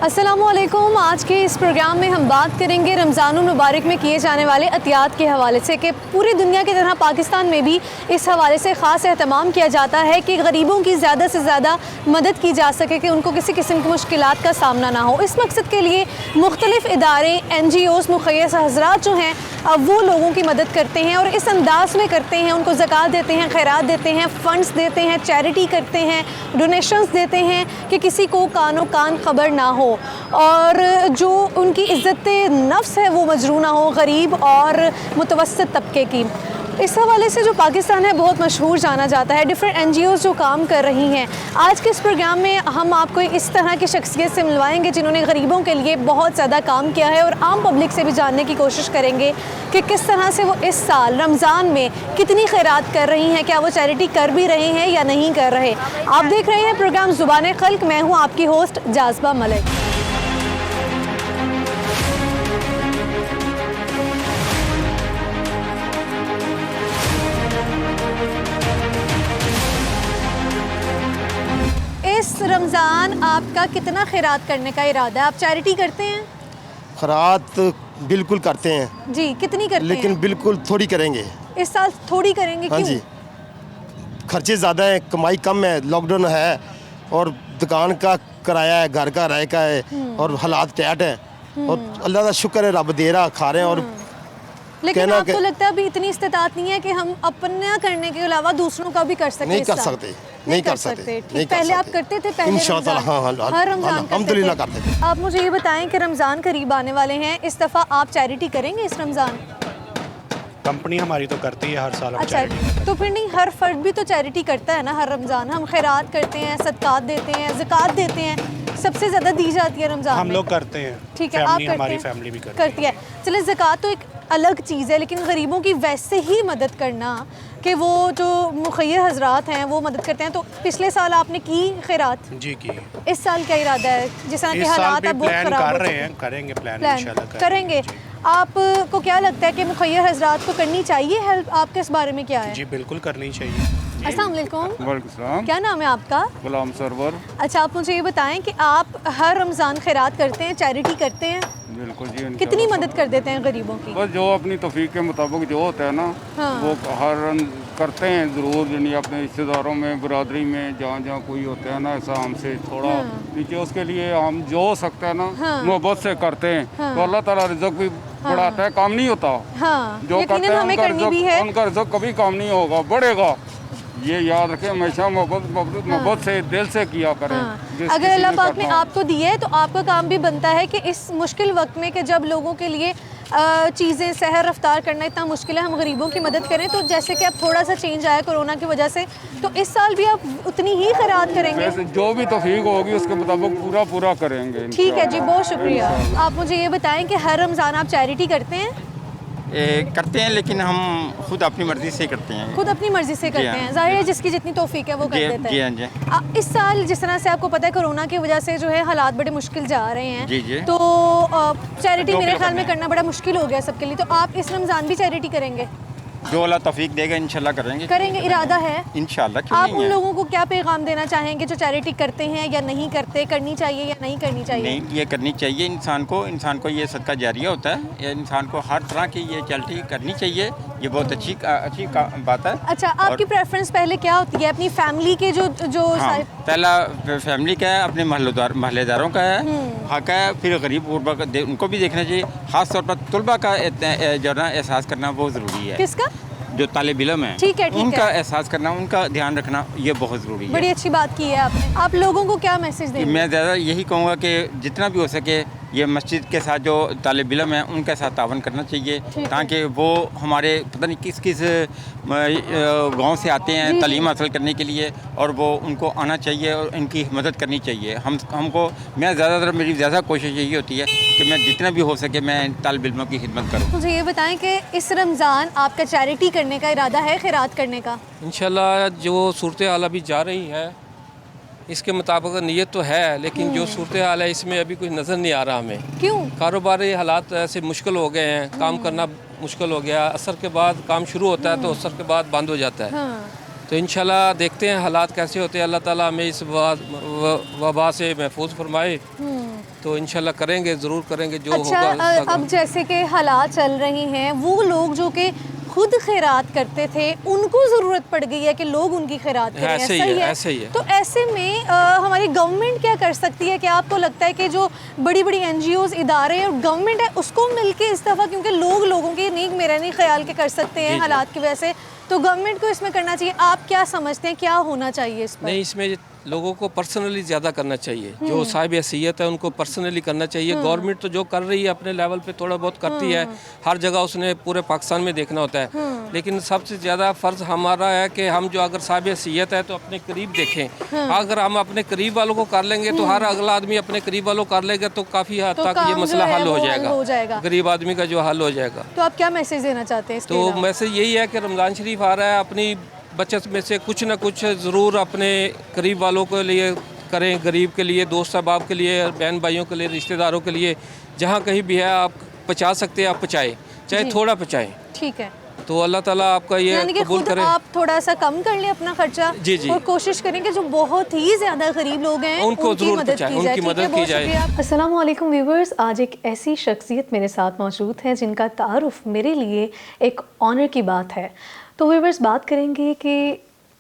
अस्सलामुअलैकुम। आज के इस प्रोग्राम में हम बात करेंगे रमज़ानुल मुबारक में किए जाने वाले अतियात के हवाले से कि पूरी दुनिया की तरह पाकिस्तान में भी इस हवाले से ख़ास एहतमाम किया जाता है कि गरीबों की ज़्यादा से ज़्यादा मदद की जा सके कि उनको किसी किस्म की मुश्किलात का सामना ना हो। इस मकसद के लिए मुख्तलिफ़ इदारे NGOs मुखय्यस हज़रात जो हैं वो लोगों की मदद करते हैं और इस अंदाज में करते हैं, उनको ज़कात देते हैं, खैरात देते हैं, फ़ंड्स देते हैं, चैरिटी करते हैं, डोनेशंस देते हैं कि किसी को कानो कान ख़बर ना हो और जो उनकी इज़्ज़त नफ्स है वो मजरू ना हो गरीब और मुतवस्सित तबके की। इस हवाले से जो पाकिस्तान है बहुत मशहूर जाना जाता है। डिफरेंट NGOs जो काम कर रही हैं, आज के इस प्रोग्राम में हम आपको इस तरह की शख्सियत से मिलवाएंगे जिन्होंने गरीबों के लिए बहुत ज़्यादा काम किया है और आम पब्लिक से भी जानने की कोशिश करेंगे कि किस तरह से वो इस साल रमज़ान में कितनी खैरात कर रही हैं, क्या वो चैरिटी कर भी रहे हैं या नहीं कर रहे। आप देख रहे हैं प्रोग्राम ज़ुबान खल्क, मैं हूँ आपकी होस्ट जाज़बा मलिक। इस रमज़ान आपका कितना खैरात करने का इरादा है? आप चैरिटी करते हैं? खैरात बिल्कुल करते हैं जी। कितनी करते हैं? लेकिन बिल्कुल थोड़ी करेंगे। इस साल थोड़ी करेंगे? हाँ क्यों? जी, खर्चे ज़्यादा हैं, कमाई कम है, लॉकडाउन है और दुकान का किराया है, घर का किराया का है और हालात टाइट हैं और अल्लाह का शुक्र है रब दे रहा, खा रहे हैं। और लेकिन आपको लगता है अभी इतनी इस्तिताअत नहीं है कि हम अपना करने के अलावा दूसरों का भी कर सकते? नहीं कर सकते, नहीं कर सकते। नहीं पहले आप करते थे? पहले इंशाअल्लाह हाँ, हर रमज़ान अल्हम्दुलिल्लाह करते थे। आप मुझे ये बताएं कि रमज़ान करीब आने वाले हैं, इस दफ़ा आप चैरिटी करेंगे इस रमज़ान? कंपनी हमारी तो करती है हर साल। अच्छा, तो फिर नहीं हर फर्द भी तो चैरिटी करता है ना हर रमज़ान। हम खैरात करते हैं, सदकात देते हैं, ज़कात देते हैं, सबसे ज़्यादा दी जाती है रमज़ान हम में। लोग करते हैं। ठीक है, आप करते हमारी हैं? फैमिली भी करती है। चले, ज़कात तो एक अलग चीज़ है, लेकिन गरीबों की वैसे ही मदद करना कि वो जो मुखय्यर हजरात हैं वो मदद करते हैं। तो पिछले साल आपने की खैरात? जी की। इस साल क्या इरादा है? जिस तरह के हालात अब बहुत खराब कर रहे हैं, करेंगे प्लान इंशाल्लाह करेंगे। आपको क्या लगता है कि मुखय्यर हजरात को करनी चाहिए हेल्प? आपके इस बारे में क्या है? जी बिल्कुल करनी चाहिए। अस्सलाम वालेकुम। वालेकुम। क्या नाम है आपका? गुलाम सरवर। अच्छा, आप मुझे ये बताएं कि आप हर रमज़ान खैरात करते हैं, चैरिटी करते हैं? बिल्कुल जी। कितनी मदद कर देते हैं गरीबों की? बस जो अपनी तौफीक के मुताबिक जो होता है ना, हाँ। वो हर करते हैं ज़रूर, यानी अपने रिश्तेदारों में, बरादरी में, जहाँ जहाँ कोई होता है ना ऐसा हमसे थोड़ा नीचे, उसके लिए हम जो हो सकता है ना मोहब्बत से करते हैं। तो अल्लाह ताला रिज़्क़ भी बढ़ाता है, काम नहीं होता। हाँ, जो करते हैं हमें करनी भी है। उनका रिज़्क़ कभी काम नहीं होगा, बढ़ेगा। ये याद रखें, हमेशा मोहब्बत से, दिल से किया करें। अगर अल्लाह पाक ने आपको दी है तो आपका काम भी बनता है कि इस मुश्किल वक्त में कि जब लोगों के लिए चीज़ें सहर रफ्तार करना इतना मुश्किल है, हम गरीबों की मदद करें। तो जैसे कि अब थोड़ा सा चेंज आया कोरोना की वजह से, तो इस साल भी आप उतनी ही खैरात करेंगे? जो भी तौफीक होगी उसके मुताबिक पूरा करेंगे। ठीक है जी, बहुत शुक्रिया। आप मुझे ये बताएं कि हर रमज़ान आप चैरिटी करते हैं? करते हैं, लेकिन हम खुद अपनी मर्ज़ी से करते हैं। खुद अपनी मर्ज़ी से करते हैं? ज़ाहिर है जिसकी जितनी तौफीक है वो कर देता है। जी हाँ जी। इस साल जिस तरह से आपको पता है कोरोना की वजह से जो है हालात बड़े मुश्किल जा रहे हैं। जी जी। तो चैरिटी मेरे ख्याल में करना बड़ा मुश्किल हो गया सबके लिए। तो आप इस रमज़ान भी चैरिटी करेंगे? जो अल्लाह तौफीक देगा इंशाल्लाह करेंगे। इरादा है इंशाल्लाह। क्यों आप नहीं उन है? लोगों को क्या पैगाम देना चाहेंगे जो चैरिटी करते हैं या नहीं करते? करनी चाहिए या नहीं करनी चाहिए? नहीं, ये करनी चाहिए इंसान को ये सदका जारिया होता है। ये इंसान को हर तरह की ये चैरिटी करनी चाहिए। ये बहुत अच्छी बात है। अच्छा, आपकी प्रेफरेंस पहले क्या होती है? अपनी फैमिली के जो हाँ, पहला फैमिली का है, अपने महल्लेदारों का है, हक है, फिर गरीब गुरबा का उनको भी देखना चाहिए। ख़ास तौर पर तुलबा का जो ना एहसास करना बहुत ज़रूरी है। किसका? जो तालिब इल्म है, ठीक है, उनका एहसास करना, उनका ध्यान रखना, ये बहुत ज़रूरी है। बड़ी अच्छी बात की है आपने। आप लोगों को क्या मैसेज देंगे? मैं ज़्यादा यही कहूँगा कि जितना भी हो सके ये मस्जिद के साथ जो तालिब इल्म है उनके साथ तावन करना चाहिए, ताकि वो हमारे पता नहीं किस किस गांव से आते हैं तालीम हासिल करने के लिए, और वो उनको आना चाहिए और इनकी मदद करनी चाहिए। हमको मैं ज़्यादातर मेरी ज़्यादा कोशिश यही होती है कि मैं जितना भी हो सके मैं तालिब इल्मों की खिदमत करूँ। मुझे ये बताएं कि इस रमज़ान आपका चैरिटी करने का इरादा है, खैरात करने का? इंशाल्लाह जो सूरत हाल अभी जा रही है इसके मुताबिक नीयत तो है, लेकिन जो सूरत हाल है इसमें अभी कुछ नज़र नहीं आ रहा हमें। क्यों? कारोबारी हालात ऐसे मुश्किल हो गए हैं, काम करना मुश्किल हो गया। असर के बाद काम शुरू होता है तो असर के बाद बंद हो जाता है। तो इंशाल्लाह देखते हैं हालात कैसे होते हैं। अल्लाह ताला हमें इस वबा से महफूज फरमाए तो इंशाल्लाह करेंगे, ज़रूर करेंगे जो अच्छा, होगा। अब जैसे कि हालात चल रहे हैं, वो लोग जो कि खुद खैरात करते थे उनको ज़रूरत पड़ गई है कि लोग उनकी खैरात करें, ऐसे ही ऐसा है, ऐसे ही है। तो ऐसे में हमारी गवर्नमेंट क्या कर सकती है? क्या आपको लगता है कि जो बड़ी बड़ी NGOs इदारे और गवर्नमेंट है उसको मिलके इस दफ़ा, क्योंकि लोग लोगों की नीक मेरा नहीं ख्याल के कर सकते हैं जी, जी। हालात की वजह से, तो गवर्नमेंट को इसमें करना चाहिए। आप क्या समझते हैं क्या होना चाहिए इस पर? नहीं, इसमें लोगों को पर्सनली ज़्यादा करना चाहिए, जो साहिब हैसियत है उनको पर्सनली करना चाहिए। गवर्नमेंट तो जो कर रही है अपने लेवल पे थोड़ा बहुत करती है, हर जगह उसने पूरे पाकिस्तान में देखना होता है, लेकिन सबसे ज़्यादा फ़र्ज़ हमारा है कि हम जो अगर साहिब हैसियत है तो अपने करीब देखें। अगर हम अपने करीब वालों को कर लेंगे तो हर अगला आदमी अपने करीब वालों को कर लेगा, तो काफ़ी हद तो तक ये काम मसला जो है हल वो हो हो जाएगा। गरीब आदमी का जो हल हो जाएगा। तो आप क्या मैसेज देना चाहते हैं इसके तो अलावा? मैसेज यही है कि रमज़ान शरीफ आ रहा है, अपनी बचत में से कुछ ना कुछ ज़रूर अपने करीब वालों के लिए करें, गरीब के लिए, दोस्त अहबाब के लिए, बहन भाइयों के लिए, रिश्तेदारों के लिए, जहाँ कहीं भी है आप पहुँचा सकते हैं आप पहुँचाएँ, चाहे जी। थोड़ा पहुँचाएँ। ठीक है, तो अल्लाह ताला आपका ये यानी कि कबूल खुद करे। आप थोड़ा सा कम कर लें अपना खर्चा, जी, जी। और कोशिश करें कि जो बहुत ही ज़्यादा गरीब लोग हैं उनको उनकी ज़रूर मदद पहुंचाएं, की जाए। उनकी ठीक है, मदद की बहुत जाए। शुक्रिया। अस्सलाम वालेकुम व्यूवर्स, आज एक ऐसी शख्सियत मेरे साथ मौजूद है जिनका तारुफ मेरे लिए एक ऑनर की बात है। तो व्यूवर्स, बात करेंगे कि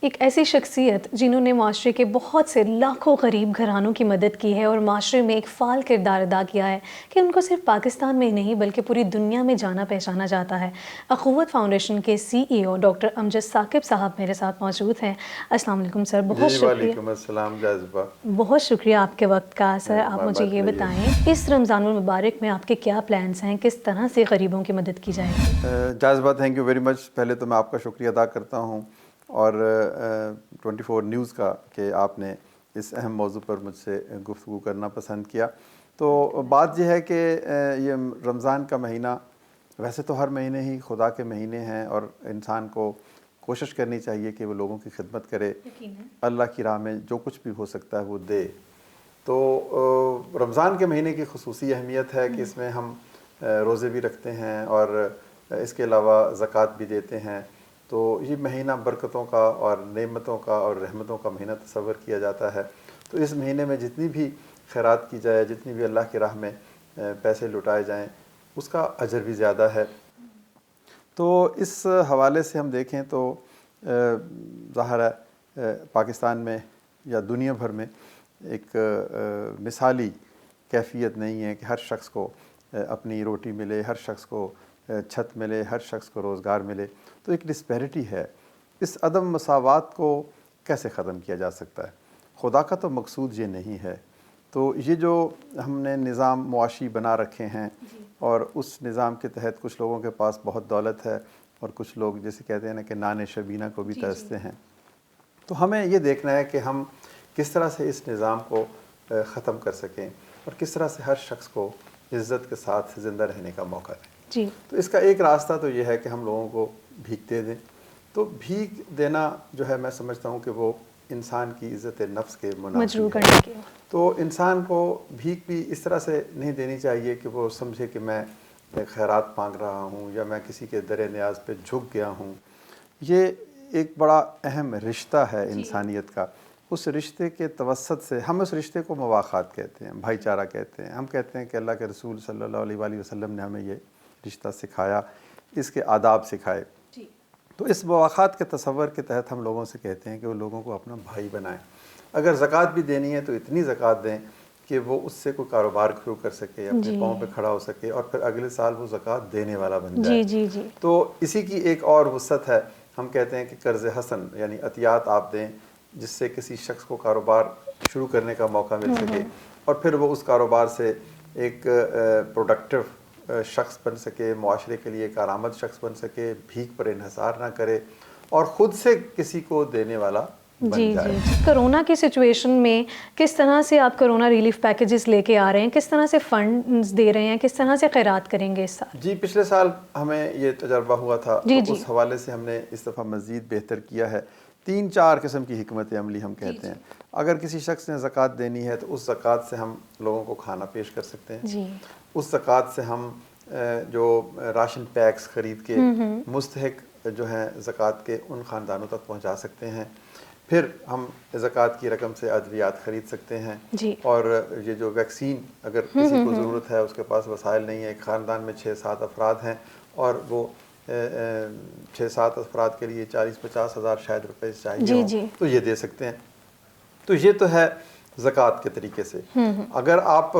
एक ऐसी शख्सियत जिन्होंने माशरे के बहुत से लाखों गरीब घरानों की मदद की है और माशरे में एक फ़ाल किरदार अदा किया है कि उनको सिर्फ पाकिस्तान में ही नहीं बल्कि पूरी दुनिया में जाना पहचाना जाता है। अख़ुवत फाउंडेशन के CEO डॉक्टर अमजद साकिब साहब मेरे साथ मौजूद हैं। अस्सलाम वालेकुम सर, बहुत शुक्रिया। वालेकुम अस्सलाम जाज़बा। बहुत शुक्रिया आपके वक्त का। सर, आप मुझे ये बात बताएं, इस रमज़ानुल मुबारक में आपके क्या प्लान्स हैं, किस तरह से गरीबों की मदद की जाएगी? जाज़बा, थैंक यू वेरी मच। पहले तो मैं आपका शुक्रिया अदा करता हूँ और 24 न्यूज़ का कि आपने इस अहम मौजू पर मुझसे गुफ्तगू करना पसंद किया। तो बात यह है कि ये रमज़ान का महीना, वैसे तो हर महीने ही खुदा के महीने हैं और इंसान को कोशिश करनी चाहिए कि वो लोगों की खिदमत करे, अल्लाह की राह में जो कुछ भी हो सकता है वो दे। तो रमज़ान के महीने की खुसूसी अहमियत है कि इसमें हम रोज़े भी रखते हैं और इसके अलावा ज़कात भी देते हैं। तो ये महीना बरकतों का और नेमतों का और रहमतों का महीना तस्वर किया जाता है। तो इस महीने में जितनी भी खैरात की जाए, जितनी भी अल्लाह की राह में पैसे लुटाए जाएं, उसका अजर भी ज़्यादा है। तो इस हवाले से हम देखें तो ज़ाहिर है पाकिस्तान में या दुनिया भर में एक मिसाली कैफियत नहीं है कि हर शख्स को अपनी रोटी मिले, हर शख्स को छत मिले, हर शख्स को रोज़गार मिले। तो एक डिस्पैरिटी है। इस अदम मसावात को कैसे ख़त्म किया जा सकता है? खुदा का तो मकसूद ये नहीं है। तो ये जो हमने निज़ाम मुआशी बना रखे हैं और उस निज़ाम के तहत कुछ लोगों के पास बहुत दौलत है और कुछ लोग जैसे कहते हैं ना कि नाने शबीना को भी तरसते हैं। तो हमें ये देखना है कि हम किस तरह से इस निज़ाम को ख़त्म कर सकें और किस तरह से हर शख्स को इज़्ज़त के साथ ज़िंदा रहने का मौका दें। जी। तो इसका एक रास्ता तो ये है कि हम लोगों को भीख दे दें। तो भीख देना जो है, मैं समझता हूँ कि वो इंसान की इज़्ज़त नफ्स के मजरूह मुनाफी करने के। है। तो इंसान को भीख भी इस तरह से नहीं देनी चाहिए कि वो समझे कि मैं खैरात मांग रहा हूँ या मैं किसी के दर न्याज पे झुक गया हूँ। ये एक बड़ा अहम रिश्ता है इंसानियत का। उस रिश्ते के तवस्सुत से हम उस रिश्ते को मवाख़ात कहते हैं, भाईचारा कहते हैं। हम कहते हैं कि अल्लाह के रसूल सल्लल्लाहु अलैहि वसल्लम ने हमें ये रिश्ता सिखाया, इसके आदाब सिखाए। तो इस मवाख़ात के तसव्वुर के तहत हम लोगों से कहते हैं कि वो लोगों को अपना भाई बनाएं। अगर ज़कात भी देनी है तो इतनी ज़कात दें कि वो उससे कोई कारोबार शुरू कर सके, अपने पाँव पे खड़ा हो सके और फिर अगले साल वो ज़कात देने वाला बन जाए। जी जी जी। तो इसी की एक और वसअत है। हम कहते हैं कि कर्ज़ हसन यानी अतियात आप दें जिससे किसी शख्स को कारोबार शुरू करने का मौका मिल सके और फिर वो उस कारोबार से एक प्रोडक्टिव शख्स बन सके, मुआशरे के लिए एक आरामद शख्स बन सके, भीख पर इन्हसार ना करे और ख़ुद से किसी को देने वाला बन जी जाए। जी। कोरोना की सिचुएशन में किस तरह से आप कोरोना रिलीफ पैकेजेस लेके आ रहे हैं, किस तरह से फंड्स दे रहे हैं, किस तरह से खैरात करेंगे इस साल? जी, पिछले साल हमें ये तजर्बा हुआ था जी, तो जी। उस हवाले से हमने इस दफ़ा मज़ीद बेहतर किया है। 3-4 किस्म की हिकमत अमली हम कहते हैं। अगर किसी शख्स ने ज़कात देनी है तो उस ज़कात से हम लोगों को खाना पेश कर सकते हैं। जी। उस ज़कात से हम जो राशन पैक्स ख़रीद के मुस्तहिक जो हैं ज़कात के उन ख़ानदानों तक पहुँचा सकते हैं। फिर हम ज़कात की रकम से अद्वियात ख़रीद सकते हैं जी। और ये जो वैक्सीन अगर किसी को ज़रूरत है, उसके पास वसाइल नहीं है, एक ख़ानदान में 6-7 अफराद हैं और वो 6-7 अफराद के लिए 40-50 हज़ार शायद रुपए चाहिए जी। तो ये दे सकते हैं। तो ये तो है ज़कात के तरीके से। अगर आप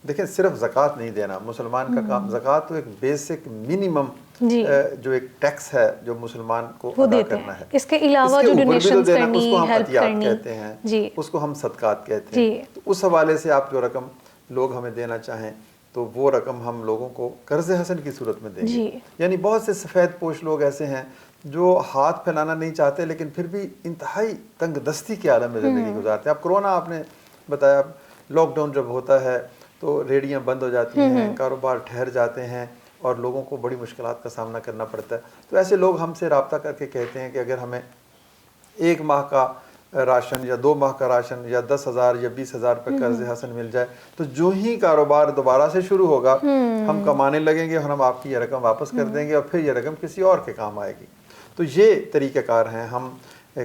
देखें, सिर्फ ज़कात नहीं देना मुसलमान का काम, ज़कात तो एक बेसिक मिनिमम जो एक टैक्स है जो मुसलमान को अदा करना है। इसके अलावा जो डोनेशंस करनी, उसको हम हेल्प अतियात करनी कहते हैं, उसको हम सदकात कहते हैं। तो उस हवाले से आप जो रकम लोग हमें देना चाहें तो वो रकम हम लोगों को कर्ज़ हसन की सूरत में देंगे। यानी बहुत से सफ़ेद पोश लोग ऐसे हैं जो हाथ फैलाना नहीं चाहते लेकिन फिर भी इंतहाई तंग दस्ती के आलम में ज़िंदगी गुजारते हैं। अब कोरोना आपने बताया, लॉकडाउन जब होता है तो रेहड़ियाँ बंद हो जाती हैं, कारोबार ठहर जाते हैं और लोगों को बड़ी मुश्किलात का सामना करना पड़ता है। तो ऐसे लोग हमसे रब्ता करके कहते हैं कि अगर हमें 1 माह का राशन या 2 माह का राशन या 10,000 या 20,000 रुपये कर्ज हसन मिल जाए तो जो ही कारोबार दोबारा से शुरू होगा हम कमाने लगेंगे और हम आपकी ये रकम वापस कर देंगे और फिर ये रकम किसी और के काम आएगी। तो ये तरीक़ेकार हैं। हम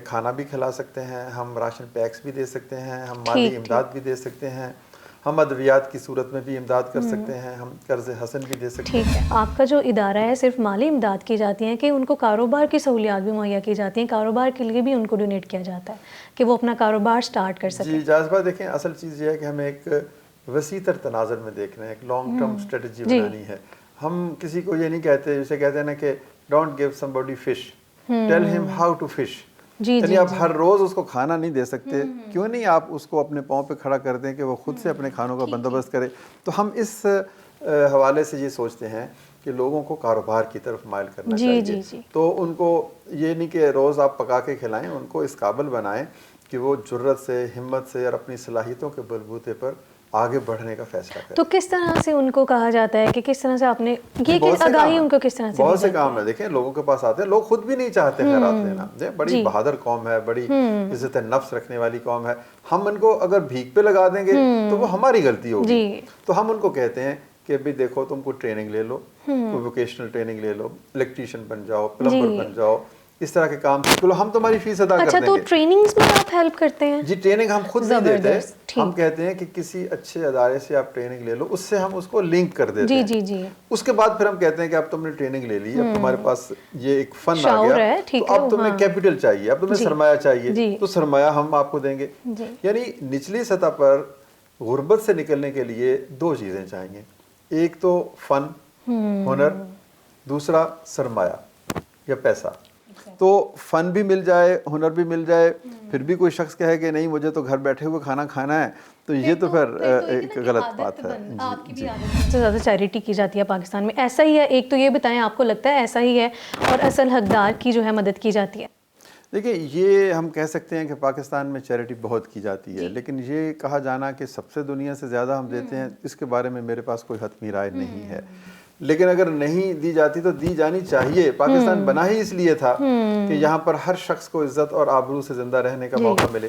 खाना भी खिला सकते हैं, हम राशन पैक्स भी दे सकते हैं, हम माली इमदाद भी दे सकते हैं, हम अद्वियात की सूरत में भी इमदाद कर सकते हैं, हम कर्ज हसन भी दे सकते हैं। ठीक है, आपका जो इदारा है सिर्फ माली इमदाद की जाती है कि उनको कारोबार की सहूलियात भी मुहैया की जाती हैं, कारोबार के लिए भी उनको डोनेट किया जाता है कि वो अपना कारोबार स्टार्ट कर सकें? जी जाज़बा, देखें असल चीज़ ये है कि हमें एक वसीतर तनाज़ुर में देखना है, एक लॉन्ग टर्म स्ट्रेटजी बनानी है। हम किसी को ये नहीं कहते, जैसे कहते हैं ना कि don't give somebody fish, tell him how to fish. यानी आप हर रोज़ उसको खाना नहीं दे सकते, क्यों नहीं आप उसको अपने पाँव पे खड़ा कर दें कि वो खुद से अपने खानों का बंदोबस्त करे। तो हम इस हवाले से ये सोचते हैं कि लोगों को कारोबार की तरफ माइल करना चाहिए। तो उनको ये नहीं कि रोज़ आप पका के खिलाएं, उनको इस काबिल बनाएं कि वो जुर्रत से, हिम्मत से और अपनी सलाहियतों के बलबूते पर आगे बढ़ने का फैसला करें। तो किस तरह से उनको कहा जाता है कि किस तरह से आपने ये कि आगाही उनको किस तरह से? बहुत से काम है, देखें लोगों के पास आते हैं, लोग खुद भी नहीं चाहते खैरात लेना। बड़ी बहादुर कौम है, बड़ी इज्जत नफ्स रखने वाली कौम है। हम उनको अगर भीख पे लगा देंगे तो वो हमारी गलती होगी। तो हम उनको कहते हैं कि भाई देखो, तुमको ट्रेनिंग ले लो, कोई वोकेशनल ट्रेनिंग ले लो, इलेक्ट्रीशियन बन जाओ, प्लम्बर बन जाओ, इस तरह के काम चलो, हम तुम्हारी फीस अदा कर देंगे। तो ट्रेनिंग्स में आप हेल्प करते हैं? जी, ट्रेनिंग हम खुद नहीं देते हैं, हम कहते हैं कि किसी अच्छे अदारे से आप ट्रेनिंग ले लो, उससे हम उसको लिंक कर देते हैं। जी। उसके बाद फिर हम कहते हैं कि अब तुमने ट्रेनिंग ले ली, अब तुम्हारे पास ये एक फंड आ गया, तो अब तुम्हें कैपिटल चाहिए, अब तुम्हें सरमाया चाहिए, तो सरमाया हम आपको देंगे। यानी निचली सतह पर गुर्बत से निकलने के लिए 2 चीज़ें चाहिए, एक तो फन, हुनर, दूसरा सरमाया या पैसा। तो फन भी मिल जाए, हुनर भी मिल जाए, फिर भी कोई शख्स कहे कि नहीं मुझे तो घर बैठे हुए खाना खाना है, तो ये तो फिर एक गलत बात है। सबसे ज़्यादा चैरिटी की जाती है पाकिस्तान में, ऐसा ही है? एक तो ये बताएं, आपको लगता है ऐसा ही है? और असल हकदार की जो है मदद की जाती है? देखिए, ये हम कह सकते हैं कि पाकिस्तान में चैरिटी बहुत की जाती है, लेकिन ये कहा जाना कि सबसे दुनिया से ज़्यादा हम देते हैं, इसके बारे में मेरे पास कोई हतमी राय नहीं है। लेकिन अगर नहीं दी जाती तो दी जानी चाहिए। पाकिस्तान बना ही इसलिए था कि यहाँ पर हर शख्स को इज्जत और आबरू से ज़िंदा रहने का मौका मिले।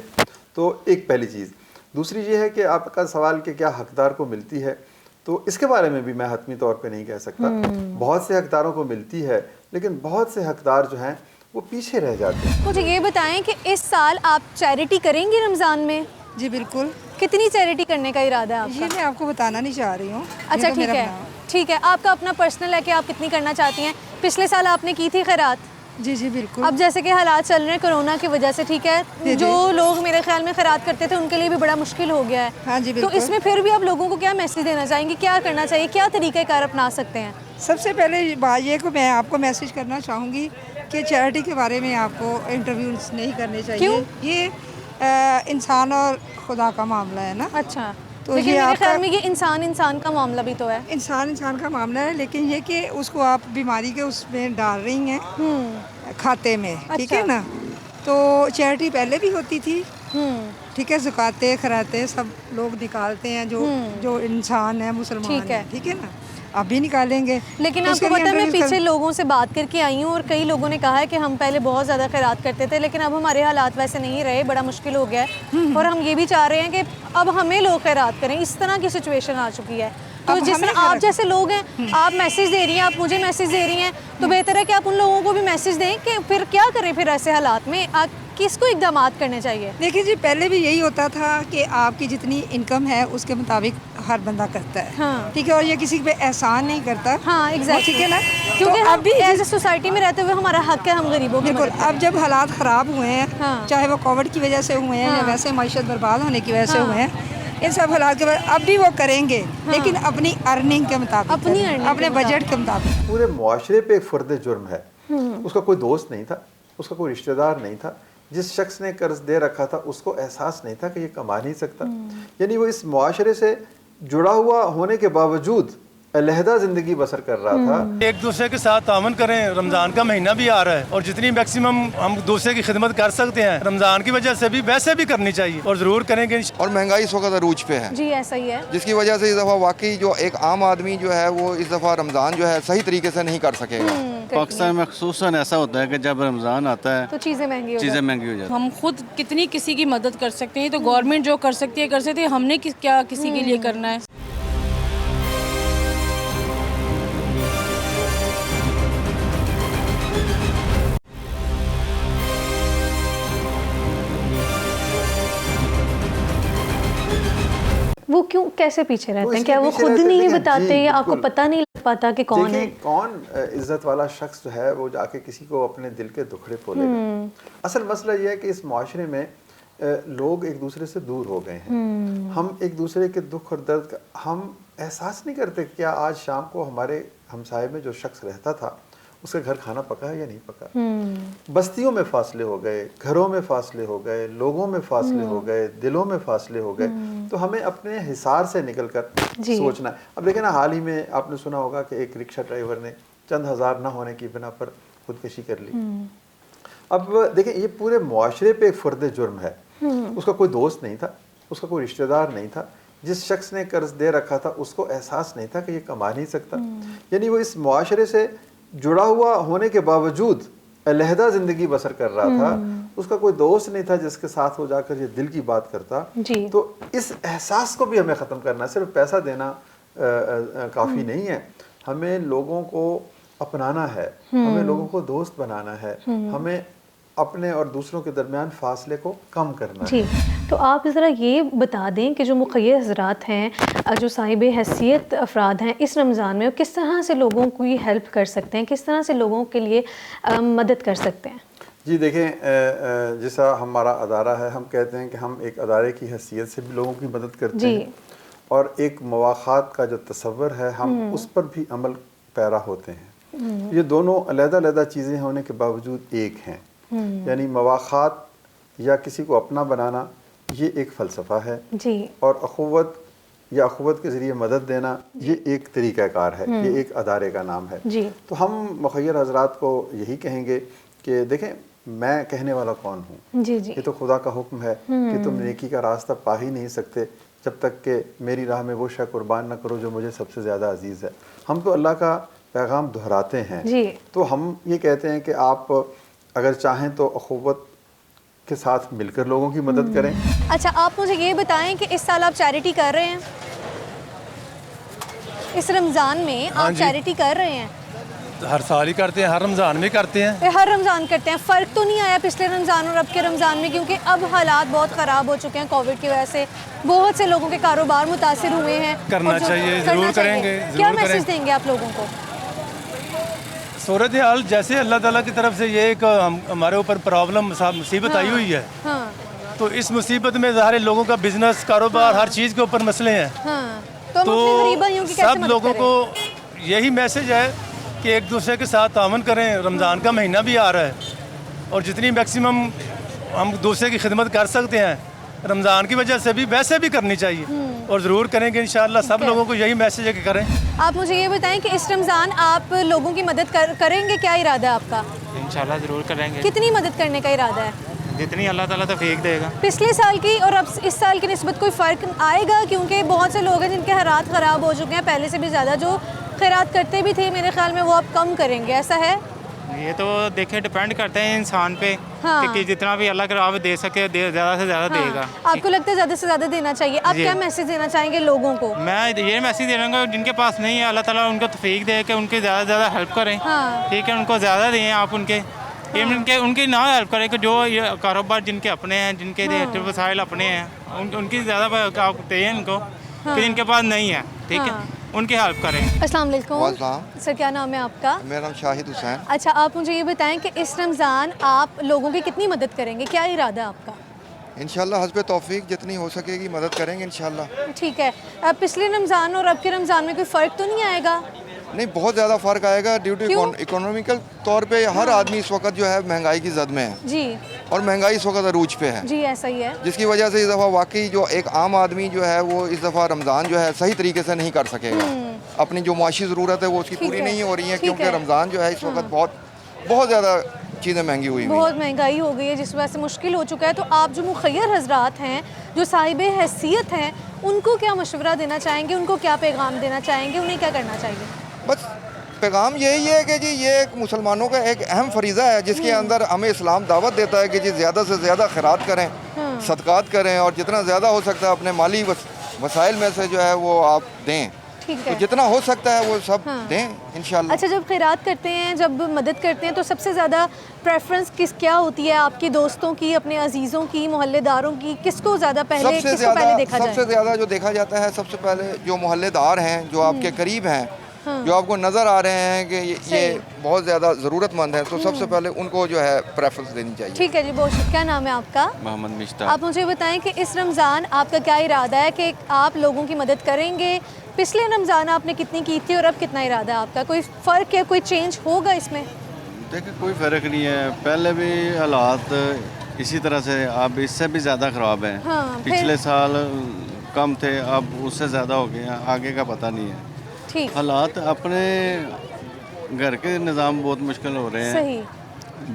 तो एक पहली चीज़। दूसरी ये है कि आपका सवाल कि क्या हकदार को मिलती है, तो इसके बारे में भी मैं हतमी तौर पे नहीं कह सकता। बहुत से हकदारों को मिलती है, लेकिन बहुत से हकदार जो हैं वो पीछे रह जाते हैं। मुझे ये बताएं कि इस साल आप चैरिटी करेंगे रमज़ान में? जी बिल्कुल। कितनी चैरिटी करने का इरादा है आपका? ये मैं आपको बताना नहीं चाह रही हूँ। अच्छा, ठीक है, आपका अपना पर्सनल है कि आप कितनी करना चाहती हैं? पिछले साल आपने की थी खैरात? जी बिल्कुल। अब जैसे कि हालात चल रहे हैं कोरोना की वजह से, ठीक है, जो लोग मेरे ख्याल में खैरात करते थे उनके लिए भी बड़ा मुश्किल हो गया है। हाँ जी बिल्कुल। तो इसमें फिर भी आप लोगों को क्या मैसेज देना चाहेंगे, क्या करना चाहिए, क्या तरीक़ेकार अपना सकते हैं? सबसे पहले बात ये को मैं आपको मैसेज करना चाहूँगी कि चैरिटी के बारे में आपको इंटरव्यूज नहीं करने चाहिए। क्यों? ये इंसान और खुदा का मामला है ना। अच्छा, तो लेकिन ये मेरे आपका ख्याल में ये इंसान का मामला भी तो है। इंसान का मामला है, लेकिन ये कि उसको आप बीमारी के उसमें डाल रही हैं खाते में। ठीक है ना। तो चैरिटी पहले भी होती थी, ठीक है, ज़कातें खैरातें सब लोग निकालते हैं, जो इंसान है, मुसलमान है, ठीक है ना, आप भी निकालेंगे। लेकिन आपको पता है, मैं पीछे लोगों से बात करके आई हूँ और कई लोगों ने कहा है कि हम पहले बहुत ज़्यादा खैरात करते थे, लेकिन अब हमारे हालात वैसे नहीं रहे, बड़ा मुश्किल हो गया है और हम ये भी चाह रहे हैं कि अब हमें लोग खैरात करें। इस तरह की सिचुएशन आ चुकी है। तो अब जिस हमें तरह आप जैसे लोग हैं, आप मैसेज दे रही हैं, आप मुझे मैसेज दे रही हैं, तो बेहतर है कि आप उन लोगों को भी मैसेज दें कि फिर क्या करें फिर ऐसे हालात में, किसको इकदाम करने चाहिए? देखिए जी, पहले भी यही होता था कि आपकी जितनी इनकम है उसके मुताबिक हर बंदा करता है। हाँ। ठीक है, और ये किसी पे एहसान नहीं करता। हाँ, एग्जैक्टली। ठीक है ना, क्योंकि तो अभी एज ए सोसाइटी में रहते हुए हमारा हक है हम गरीबों की बिल्कुल। मदद करें। अब जब हालात ख़राब हुए हैं, हाँ। चाहे वो कोविड की वजह से हुए हैं या हाँ। वैसे माइशत बर्बाद होने की वजह से हाँ। हुए हैं, इन सब हालात के बाद अब भी वो करेंगे, लेकिन अपनी अर्निंग के मुताबिक अपनी करेंगे, earning अपने के मुताबिक। बजट के मुताबिक। पूरे मुआशरे पे एक फ़र्द जुर्म है। उसका कोई दोस्त नहीं था, उसका कोई रिश्तेदार नहीं था, जिस शख्स ने कर्ज दे रखा था उसको एहसास नहीं था कि ये कमा नहीं सकता, यानी वो इस मुआशरे से जुड़ा हुआ होने के बावजूद अलहदा ज़िंदगी बसर कर रहा था। एक दूसरे के साथ तावन करें, रमज़ान का महीना भी आ रहा है और जितनी मैक्सिमम हम दूसरे की खिदमत कर सकते हैं रमज़ान की वजह से भी वैसे भी करनी चाहिए और ज़रूर करेंगे। और महंगाई इस वक्त अरूज पे है जी, ऐसा ही है, जिसकी वजह से इस दफ़ा वाकई जो एक आम आदमी जो है वो इस दफ़ा रमज़ान जो है सही तरीके से नहीं कर सकेगा। पाकिस्तान में खुसूसन ऐसा होता है कि जब रमज़ान आता है तो चीज़ें महंगी हो जाती हैं। हम खुद कितनी किसी की मदद कर सकते हैं, तो गवर्नमेंट जो कर सकती है कर सकती है, हमने क्या किसी के लिए करना है। वो क्यों कैसे पीछे रहते हैं? इसके क्या वो पीछे खुद रहते नहीं हैं, बताते जी, या आपको बिल्कुल। पता नहीं लग पाता कि कौन है? देखिए, कौन इज्जत वाला शख्स जो है वो जाके किसी को अपने दिल के दुखड़े खोलेगा। असल मसला ये है कि इस माशरे में लोग एक दूसरे से दूर हो गए हैं। हम एक दूसरे के दुख और दर्द का हम एहसास नहीं करते। क्या आज शाम को हमारे हमसाये में जो शख्स रहता था उसका घर खाना पका है या नहीं पका? बस्तियों में फासले हो गए, घरों में फासले हो गए, लोगों में फासले हो गए, दिलों में फासले हो गए। तो हमें अपने हिसार से निकलकर सोचना है। अब देखें ना, हाल ही में आपने सुना होगा कि एक रिक्शा ड्राइवर ने चंद हज़ार ना होने की बिना पर खुदकशी कर ली। अब देखें, ये पूरे मुआशरे पे एक फ़र्द जुर्म है। उसका कोई दोस्त नहीं था, उसका कोई रिश्तेदार नहीं था, जिस शख्स ने कर्ज दे रखा था उसको एहसास नहीं था कि ये कमा नहीं सकता, यानी वो इस मुआशरे से जुड़ा हुआ होने के बावजूद अलहदा ज़िंदगी बसर कर रहा था। उसका कोई दोस्त नहीं था जिसके साथ वो जाकर ये दिल की बात करता। तो इस एहसास को भी हमें ख़त्म करना है। सिर्फ पैसा देना काफ़ी नहीं है, हमें लोगों को अपनाना है, हमें लोगों को दोस्त बनाना है, हमें अपने और दूसरों के दरमियान फासले को कम करना जी। है। तो आप ज़रा ये बता दें कि जो मुक़य्यद हज़रात हैं, जो साहिब हैसियत अफराद हैं, इस रमज़ान में वो किस तरह से लोगों की हेल्प कर सकते हैं, किस तरह से लोगों के लिए मदद कर सकते हैं? जी देखें, जैसा हमारा अदारा है, हम कहते हैं कि हम एक अदारे की हैसियत से भी लोगों की मदद करते हैं और एक मवाख़ात का जो तसव्वुर है हम उस पर भी अमल पैरा होते हैं। ये दोनों अलग-अलग चीज़ें होने के बावजूद एक हैं। यानी मवाख़ात या किसी को अपना बनाना ये एक फ़लसफ़ा है जी, और अखुवत या अखुवत के ज़रिए मदद देना ये एक तरीक़ाकार है, ये एक अदारे का नाम है जी। तो हम मुख़य्यर हज़रात को यही कहेंगे कि देखें, मैं कहने वाला कौन हूँ? जी जी। ये तो खुदा का हुक्म है कि तुम नेकी का रास्ता पा ही नहीं सकते जब तक कि मेरी राह में वो शय कुर्बान न करो जो मुझे सबसे ज़्यादा अजीज़ है। हम तो अल्लाह का पैगाम दोहराते हैं जी। तो हम ये कहते हैं कि आप अगर चाहें तो अखुवत के साथ मिलकर लोगों की मदद करें। अच्छा, आप मुझे ये बताएं कि इस साल आप चैरिटी कर रहे हैं? इस रमज़ान में आप चैरिटी कर रहे हैं? हर साल ही करते हैं, हर रमज़ान में करते हैं। हर रमज़ान करते हैं। फ़र्क तो नहीं आया पिछले रमज़ान और अब के रमज़ान में? क्योंकि अब हालात बहुत ख़राब हो चुके हैं कोविड की वजह से, बहुत से लोगों के कारोबार मुतासिर हुए हैं। करना चाहिए, ज़रूर करेंगे। क्या मैसेज देंगे आप लोगों को? सूरत हाल जैसे अल्लाह ताला की तरफ से ये एक हमारे ऊपर प्रॉब्लम मुसीबत आई हुई है, तो इस मुसीबत में ज़ाहिर लोगों का बिजनेस, कारोबार, हर चीज़ के ऊपर मसले हैं। तो सब लोगों को यही मैसेज है कि एक दूसरे के साथ तावन करें। रमज़ान का महीना भी आ रहा है और जितनी मैक्सिमम हम दूसरे की खिदमत कर सकते हैं रमज़ान की वजह से भी वैसे भी करनी चाहिए और ज़रूर करेंगे इंशाअल्लाह। सब लोगों को यही मैसेज है कि करें। आप मुझे ये बताएं कि इस रमज़ान आप लोगों की मदद करेंगे? क्या इरादा है आपका? इंशाल्लाह ज़रूर करेंगे। कितनी मदद करने का इरादा है? जितनी अल्लाह ताला तौफीक देगा। पिछले साल की और अब इस साल की निस्बत कोई फ़र्क आएगा? क्योंकि बहुत से लोग हैं जिनके हालात ख़राब हो चुके हैं पहले से भी ज़्यादा, जो खैरात करते भी थे, मेरे ख्याल में वो अब कम करेंगे, ऐसा है? ये तो देखे डिपेंड करते हैं इंसान पे हाँ। कि जितना भी अल्लाह करावे दे सके ज़्यादा से ज़्यादा देगा। आपको लगता है ज़्यादा से ज़्यादा देना चाहिए? आप जी। क्या मैसेज देना चाहेंगे लोगों को? मैं ये मैसेज दे रहा हूँ जिनके पास नहीं है, अल्लाह ताला उनको तौफीक दे कि उनके ज़्यादा से ज़्यादा हेल्प करें। हाँ। ठीक है, उनको ज़्यादा दें आप उनके उनकी ना हेल्प करें कि जो ये कारोबार जिनके अपने हैं, जिनके वसाइल अपने हैं, उनकी ज़्यादा आप दें इनको कि जिनके पास नहीं है। ठीक है, उनकी हेल्प करें। अस्सलाम वालेकुम वालेकुम। सर, क्या नाम है आपका? मेरा नाम शाहिद हुसैन। अच्छा, आप मुझे ये बताएं कि इस रमज़ान आप लोगों की कितनी मदद करेंगे? क्या इरादा है आपका? इंशाल्लाह हस्ब तौफीक जितनी हो सकेगी मदद करेंगे इंशाल्लाह। ठीक है। पिछले रमज़ान और अब के रमज़ान में कोई फ़र्क तो नहीं आएगा? नहीं, बहुत ज़्यादा फ़र्क आएगा ड्यू टू क्यों? इकोनॉमिकल तौर पे हर आदमी इस वक्त जो है महंगाई की जद में है जी और महंगाई इस वक्त अरूज पे है, जी, ऐसा ही है। जिसकी वजह से इस दफ़ा वाकई जो एक आम आदमी जो है वो इस दफ़ा रमज़ान जो है सही तरीके से नहीं कर सकेगा। अपनी जो माशी ज़रूरत है वो उसकी ठीक पूरी है, नहीं हो रही है, ठीक क्योंकि है। रमज़ान जो है इस वक्त बहुत ज़्यादा चीज़ें महंगी हुई हुई हैं। बहुत महंगाई हो गई है, जिस वजह से मुश्किल हो चुका है। तो आप जो मुखय्यर हजरात हैं, जो साहिब हैसियत हैं, उनको क्या मशवरा देना चाहेंगे? उनको क्या पैगाम देना चाहेंगे? उन्हें क्या करना चाहिए? बस पैगाम यही है कि जी ये एक मुसलमानों का एक अहम फरीज़ा है जिसके अंदर हमें इस्लाम दावत देता है कि जी ज़्यादा से ज़्यादा खैरात करें, सदक़ात करें और जितना ज़्यादा हो सकता है अपने माली वसाइल में से जो है वो आप दें। ठीक तो है। जितना हो सकता है वो सब दें इंशाल्लाह। अच्छा, जब खैरात करते हैं, जब मदद करते हैं, तो सबसे ज़्यादा प्रेफरेंस क्या होती है? आपके दोस्तों की, अपने अजीज़ों की, मोहल्लेदारों की? किसको ज़्यादा पहले देखा जाए? सबसे ज़्यादा जो देखा जाता है, सबसे पहले जो मोहल्लेदार हैं, जो आपके करीब हैं, जो आपको नज़र आ रहे हैं कि ये बहुत ज़्यादा ज़रूरतमंद है, तो सबसे पहले उनको जो है प्रेफरेंस देनी चाहिए। ठीक है जी, बहुत शुक्रिया। क्या नाम है आपका? मोहम्मद मिश्ता। आप मुझे बताएं कि इस रमज़ान आपका क्या इरादा है कि आप लोगों की मदद करेंगे? पिछले रमज़ान आपने कितनी की थी और अब कितना इरादा है आपका? कोई फ़र्क है, कोई चेंज होगा इसमें? देखिए कोई फ़र्क नहीं है, पहले भी हालात इसी तरह से, अब इससे भी ज़्यादा ख़राब हैं। हाँ, पिछले साल कम थे, अब उससे ज़्यादा हो गए हैं, आगे का पता नहीं है। ठीक। हालात अपने घर के निज़ाम बहुत मुश्किल हो रहे हैं। सही।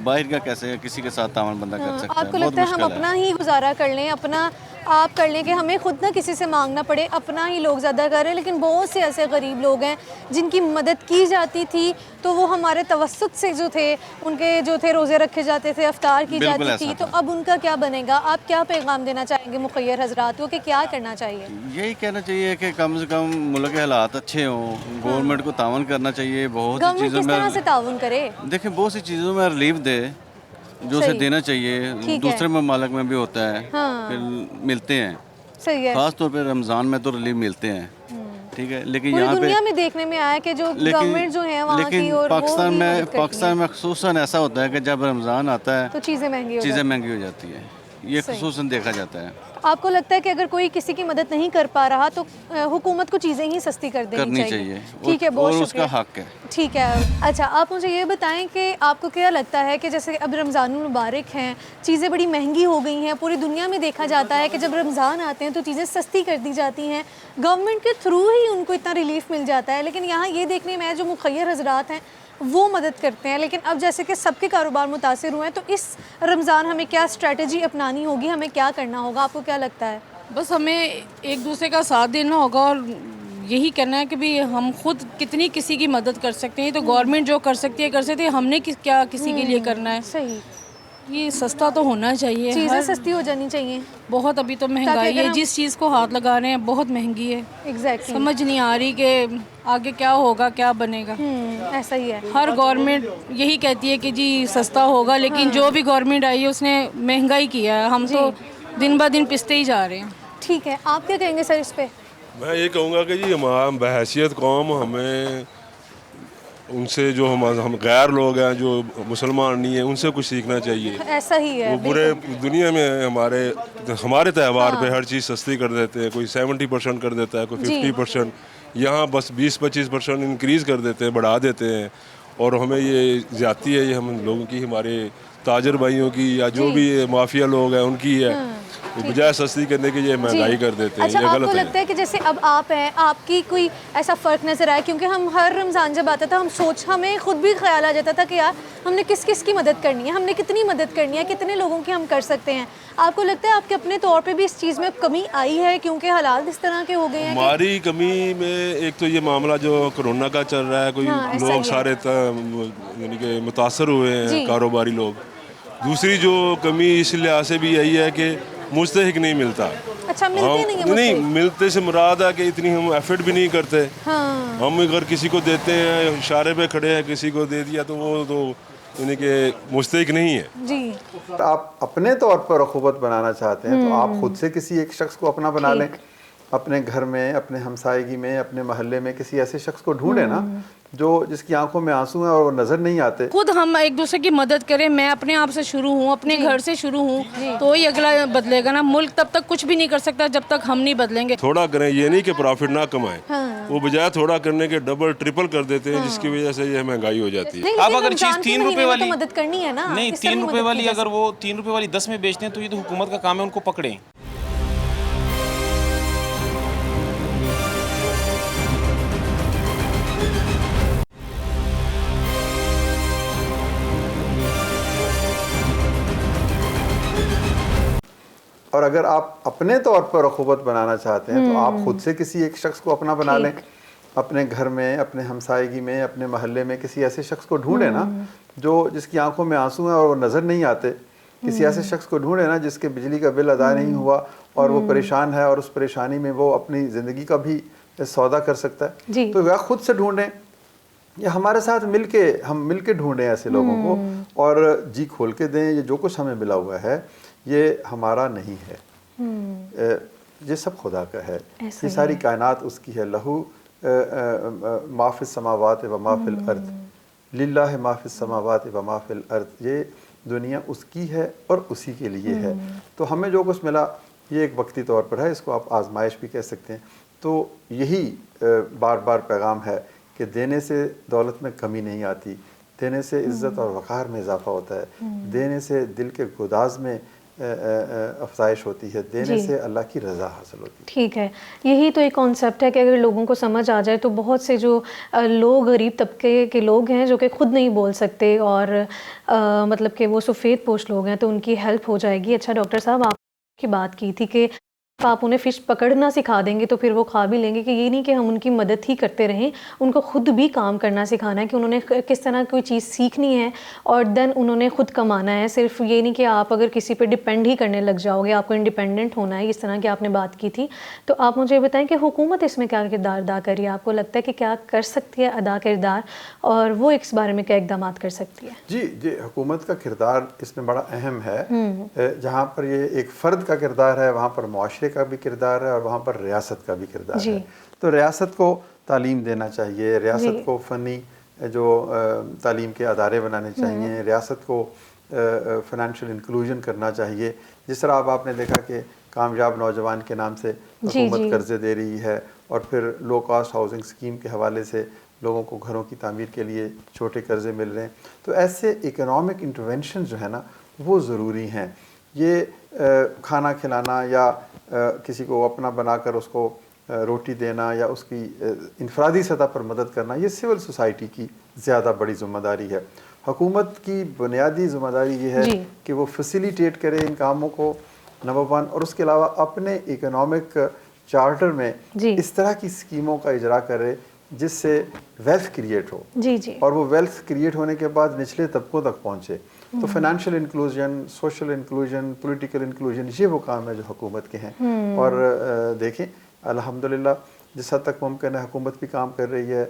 बाहर का कैसे किसी के साथ तावन बंदा कर सकता है? आपको बहुत लगता है हम मुश्किल अपना ही गुजारा कर लें, अपना आप कर लें कि हमें खुद ना किसी से मांगना पड़े, अपना ही लोग ज़्यादा कर रहे हैं? लेकिन बहुत से ऐसे गरीब लोग हैं जिनकी मदद की जाती थी, तो वो हमारे तवस्सुत से जो थे, उनके जो थे रोज़े रखे जाते थे, अफ्तार की जाती थी, तो अब उनका क्या बनेगा? आप क्या पैगाम देना चाहेंगे मुखय्यर हजरात को कि क्या करना चाहिए? यही कहना चाहिए कि कम से कम मुल्क के हालात अच्छे हों, गवर्नमेंट को तावन करना चाहिए। बहुत सी गवर्नमेंट चीज़ों किस तरह में से ताउन करे? देखिए बहुत सी चीज़ों में रिलीफ दे जो उसे सही। देना चाहिए। ठीक है। दूसरे ममालिक में भी होता है, हाँ। फिर मिलते हैं। सही है। ख़ास तौर पे रमज़ान में तो रिलीफ मिलते हैं, ठीक है। लेकिन पूरी यहाँ पे दुनिया में देखने में आया कि जो गवर्नमेंट जो है वहाँ की, और पाकिस्तान वो भी मदद में करती है। ख़ुसूसन ऐसा होता है कि जब रमज़ान आता है तो चीज़ें महंगी हो चीज़ें जाती महंगी हो जाती है, ये सही। ख़ुसूसन देखा जाता है। आपको लगता है कि अगर कोई किसी की मदद नहीं कर पा रहा तो हुकूमत को चीज़ें ही सस्ती कर देनी करनी चाहिए? चाहिए ठीक है, बहुत और शुक्रिया। उसका हक है। ठीक है। अच्छा, आप मुझे ये बताएं कि आपको क्या लगता है कि जैसे अब रमज़ान मुबारक हैं, चीज़ें बड़ी महंगी हो गई हैं, पूरी दुनिया में देखा जाता है कि जब रमज़ान आते हैं तो चीज़ें सस्ती कर दी जाती हैं, गवर्नमेंट के थ्रू ही उनको इतना रिलीफ मिल जाता है, लेकिन यहाँ ये देखने में आया जो मुखय्यर हजरात हैं वो मदद करते हैं। लेकिन अब जैसे कि सबके कारोबार मुतासिर हुए हैं, तो इस रमज़ान हमें क्या स्ट्रेटजी अपनानी होगी, हमें क्या करना होगा? आपको क्या लगता है? बस हमें एक दूसरे का साथ देना होगा और यही करना है कि भी हम खुद कितनी किसी की मदद कर सकते हैं। तो गवर्नमेंट जो कर सकती है, हमने क्या किसी के लिए करना है? सही। ये सस्ता तो होना चाहिए, चीज़ें सस्ती हो जानी चाहिए। बहुत अभी तो महंगाई है, जिस चीज़ को हाथ लगा रहे हैं बहुत महंगी है। एग्जैक्टली। समझ नहीं आ रही कि आगे क्या होगा, क्या बनेगा। ऐसा ही है। हर गवर्नमेंट यही कहती है कि जी सस्ता होगा, लेकिन जो भी गवर्नमेंट आई है उसने महंगाई किया है, हम तो दिन ब दिन पिसते ही जा रहे हैं। ठीक है, आप क्या कहेंगे सर इस पे? मैं ये कहूँगा कि जी हमारा बहैसियत कौम, हमें उनसे जो हम गैर लोग हैं जो मुसलमान नहीं है उनसे कुछ सीखना चाहिए। ऐसा ही है। वो पूरे दुनिया में हमारे त्यौहार पे हर चीज़ सस्ती कर देते हैं, कोई 70% कर देता है, कोई 50%, यहाँ बस 20-25% इंक्रीज़ कर देते हैं, बढ़ा देते हैं। और हमें ये ज़्यादती है, ये हम लोगों की, हमारे ताजर भाइयों की या जो भी माफिया लोग हैं उनकी है। बजाय सस्ती करने की ये महंगाई कर देते हैं। अच्छा, ये आपको गलत लगता है कि जैसे अब आप हैं, आपकी कोई ऐसा फ़र्क नज़र आया? क्योंकि हम हर रमज़ान जब आता था हमें खुद भी ख्याल आ जाता था कि यार हमने किस किस की मदद करनी है, हमने कितनी मदद करनी है, कितने लोगों की हम कर सकते हैं। आपको लगता है आपके अपने तौर पे भी इस चीज़ में कमी आई है क्योंकि हालात इस तरह के हो गए हैं? हमारी कमी में एक तो ये मामला जो कोरोना का चल रहा है, कोई लोग सारे यानी कि मुतासर हुए हैं कारोबारी लोग। दूसरी जो कमी इस लिहाज से भी यही है कि मुस्तहिक नहीं मिलता। अच्छा, मिलते नहीं है? नहीं मिलते से मुराद है कि इतनी हम एफर्ट भी नहीं करते। हाँ। हम अगर किसी को देते हैं, इशारे पे खड़े हैं, किसी को दे दिया तो वो तो यानी कि मुस्तहिक नहीं है जी। आप अपने तौर पर अखुवत बनाना चाहते हैं तो आप खुद से किसी एक शख्स को अपना बना लें। अपने घर में, अपने हमसायगी में, अपने मोहल्ले में किसी ऐसे शख्स को ढूंढे ना जो जिसकी आंखों में आंसू हैं और वो नजर नहीं आते। खुद हम एक दूसरे की मदद करें। मैं अपने आप से शुरू हूँ, अपने घर से शुरू हूँ, तो ही अगला बदलेगा ना। मुल्क तब तक कुछ भी नहीं कर सकता जब तक हम नहीं बदलेंगे। थोड़ा करें, ये नहीं कि प्रॉफिट ना कमाएं। वो बजाय थोड़ा करने के डबल ट्रिपल कर देते हैं, जिसकी वजह से ये महंगाई हो जाती है। अब अगर चीज़ 3 रुपए वाली मदद करनी है ना, नहीं 3 रुपए वाली अगर वो 3 रुपए वाली 10 में बेचते हैं तो ये तो हुकूमत का काम है, उनको पकड़ें। और अगर आप अपने तौर पर अखुवत बनाना चाहते हैं तो आप खुद से किसी एक शख्स को अपना बना लें। अपने घर में, अपने हमसायगी में, अपने मोहल्ले में किसी ऐसे शख्स को ढूंढे ना जो जिसकी आंखों में आंसू हैं और वो नज़र नहीं आते। किसी ऐसे शख्स को ढूंढे ना जिसके बिजली का बिल अदा नहीं हुआ और वो परेशान है और उस परेशानी में वो अपनी ज़िंदगी का भी सौदा कर सकता है। तो या खुद से ढूंढें या हमारे साथ हम मिलके ढूंढें ऐसे लोगों को और जी खोल के दें। ये जो कुछ हमें मिला हुआ है ये हमारा नहीं है, ये सब खुदा का है। ये सारी कायनात उसकी है। लहू माफिस समावात व माफिल अर्द, लिल्लाह माफिस समावात व माफिल अर्द। ये दुनिया उसकी है और उसी के लिए है। तो हमें जो कुछ मिला ये एक वक्ती तौर पर है, इसको आप आजमाइश भी कह सकते हैं। तो यही बार बार पैगाम है कि देने से दौलत में कमी नहीं आती, देने से इज़्ज़त और वक़ार में इजाफा होता है, देने से दिल के गुदाज में अफजाइश होती है, देने से अल्लाह की रज़ा हासिल होती है। ठीक है, यही तो एक कॉन्सेप्ट है कि अगर लोगों को समझ आ जाए तो बहुत से जो लोग गरीब तबके के लोग हैं जो कि खुद नहीं बोल सकते और मतलब कि वो सफ़ेद पोश लोग हैं तो उनकी हेल्प हो जाएगी। अच्छा डॉक्टर साहब, आपकी बात की थी कि आप उन्हें फ़िश पकड़ना सिखा देंगे तो फिर वो खा भी लेंगे, कि ये नहीं कि हम उनकी मदद ही करते रहें, उनको ख़ुद भी काम करना सिखाना है कि उन्होंने किस तरह कोई चीज़ सीखनी है और देन उन्होंने ख़ुद कमाना है। सिर्फ ये नहीं कि आप अगर किसी पे डिपेंड ही करने लग जाओगे, आपको इंडिपेंडेंट होना है, इस तरह की आपने बात की थी। तो आप मुझे बताएं कि हुकूमत इसमें क्या किरदार अदा कर रही है? आपको लगता है कि क्या कर सकती है अदा किरदार, और वो इस बारे में क्या इकदाम कर सकती है? जी, हुकूमत का किरदार इसमें बड़ा अहम है। जहाँ पर ये एक फ़र्द का किरदार है वहाँ पर मुआशरे का भी किरदार है और वहाँ पर रियासत का भी किरदार है। तो रियासत को तालीम देना चाहिए, रियासत को फ़नी जो तालीम के अदारे बनाने चाहिए, रियासत को फ़ाइनेंशियल इंक्लूजन करना चाहिए। जिस तरह अब आपने देखा कि कामयाब नौजवान के नाम से हुकूमत कर्ज़े दे रही है और फिर लो कास्ट हाउसिंग स्कीम के हवाले से लोगों को घरों की तामीर के लिए छोटे कर्ज़े मिल रहे हैं। तो ऐसे इकोनॉमिक इंटरवेंशन जो है ना वो ज़रूरी हैं। ये खाना खिलाना या किसी को अपना बनाकर उसको रोटी देना या उसकी इनफरादी सतह पर मदद करना, ये सिविल सोसाइटी की ज़्यादा बड़ी ज़िम्मेदारी है। हुकूमत की बुनियादी ज़िम्मेदारी ये है कि वो फैसिलिटेट करे इन कामों को, नंबर 1, और उसके अलावा अपने इकोनॉमिक चार्टर में इस तरह की स्कीमों का इजरा करे जिससे वेल्थ क्रिएट हो और वो वेल्थ क्रिएट होने के बाद निचले तबकों तक पहुँचे। तो financial inclusion, social inclusion, political inclusion, ये वो काम है जो हुकूमत के हैं। और देखें अल्हम्दुलिल्लाह जिस हद तक मुमकिन है हुकूमत भी काम कर रही है,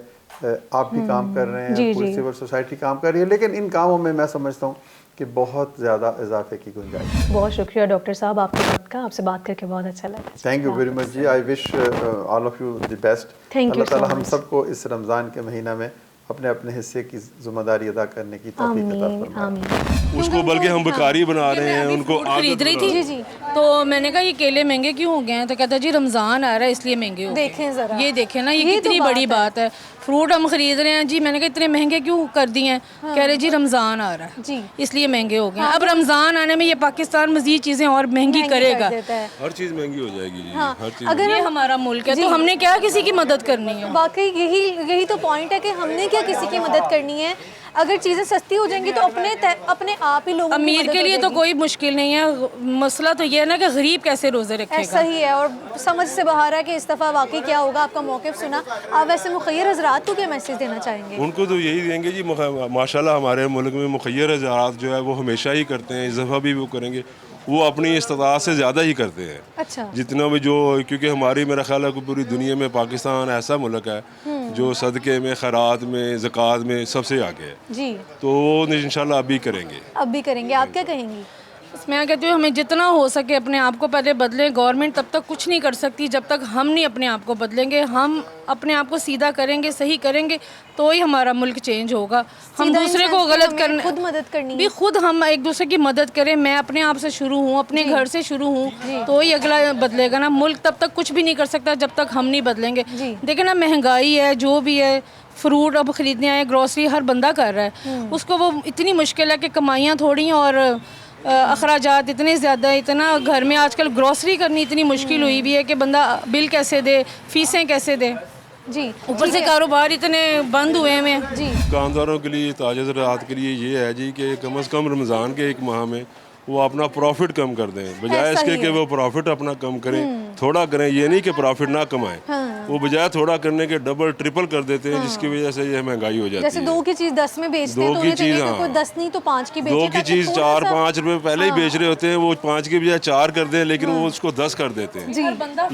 आप भी काम कर रहे हैं, पूरी सिविल सोसाइटी काम कर रही है, लेकिन इन कामों में मैं समझता हूँ कि बहुत ज़्यादा इजाफे की गुंजाइश। बहुत शुक्रिया डॉक्टर साहब आपके वक्त का, आपसे बात करके बहुत अच्छा लगा। Thank you very much ji. I wish all of you the best. Allah ताला हम सबको इस रमज़ान के महीना में अपने अपने हिस्से की जिम्मेदारी अदा करने की तौफीक अता फरमाए। उसको बल्कि हम भिखारी बना रहे हैं, उनको खरीद रही थी तो मैंने कहा ये केले महंगे क्यों हो गए हैं, तो कहता जी रमज़ान आ रहा है इसलिए महंगे हो गए। देखें ज़रा, ये देखें ना, ये कितनी तो बड़ी बात है। फ्रूट हम खरीद रहे हैं जी, मैंने कहा इतने महंगे क्यों कर दिए हैं, कह रहे जी रमज़ान आ रहा है जी इसलिए महंगे हो गए। अब रमज़ान आने में ये पाकिस्तान मज़ीद चीज़ें और महंगी करेगा, हर चीज़ महंगी हो जाएगी जी, हाँ, हर चीज़। अगर ये हमारा मुल्क है तो हमने क्या किसी की मदद करनी है। वाकई यही तो पॉइंट है कि हमने क्या किसी की मदद करनी है। अगर चीज़ें सस्ती हो जाएंगी तो अपने आप ही लोगों की अमीर मदद के हो लिए तो जाएगी। कोई मुश्किल नहीं है, मसला तो ये है ना कि गरीब कैसे रोज़े रखेगा। ऐसा ही है और समझ से बाहर है कि इस दफ़ा वाकई क्या होगा। आपका मौक़िफ़ सुना। आप वैसे मुखय्यर हज़रात को क्या मैसेज देना चाहेंगे? उनको तो यही देंगे जी, माशाल्लाह हमारे मुल्क में मुखय्यर हज़रात जो है वो हमेशा ही करते हैं, इस दफ़ा भी वो करेंगे। वो अपनी इस्तिताअत से ज़्यादा ही करते हैं। अच्छा, जितना भी जो, क्योंकि हमारी मेरा ख्याल है कि पूरी दुनिया में पाकिस्तान ऐसा मुल्क है जो सदक़े में, खैरात में, ज़कात में सबसे आगे है जी। तो वो इंशाल्लाह अब भी करेंगे। अब भी करेंगे। आप क्या कहेंगी? मैं कहती हूँ हमें जितना हो सके अपने आप को पहले बदलें। गवर्नमेंट तब तक कुछ नहीं कर सकती जब तक हम नहीं अपने आप को बदलेंगे। हम अपने आप को सीधा करेंगे, सही करेंगे तो ही हमारा मुल्क चेंज होगा। हम दूसरे को गलत करने, खुद मदद करनी भी खुद हम एक दूसरे की मदद करें। मैं अपने आप से शुरू हूँ, अपने घर से शुरू हूँ तो ही अगला बदलेगा ना। मुल्क तब तक कुछ भी नहीं कर सकता जब तक हम नहीं बदलेंगे। देखिए ना, महंगाई है, जो भी है, फ्रूट अब ख़रीदने आए, ग्रॉसरी हर बंदा कर रहा है, उसको वो इतनी मुश्किल है कि कमाइयाँ थोड़ी हैं और अखराजात इतने ज़्यादा, इतना घर में आजकल ग्रॉसरी करनी इतनी मुश्किल हुई भी है कि बंदा बिल कैसे दे, फीसें कैसे दे जी। ऊपर से कारोबार इतने बंद हुए हैं जी। दुकानदारों के लिए, ताजिर रात के लिए ये है जी कि कम से कम रमज़ान के एक माह में वो अपना प्रॉफिट कम कर दें, बजाय इसके कि वो प्रॉफिट अपना कम करें, थोड़ा करें। ये नहीं कि प्रॉफिट ना कमाएं, वो बजाय थोड़ा करने के डबल ट्रिपल कर देते हैं, जिसकी वजह से ये महंगाई हो जाती है। जैसे 2 की चीज़ 10 में बेचते हैं तो उन्हें चाहिए कि कोई 10 नहीं तो 5 की बेचे। 2 की चीज़ 4-5 रुपए पहले ही बेच रहे होते हैं, वो 5 के बजाय 4 कर दें, लेकिन वो उसको 10 कर देते हैं।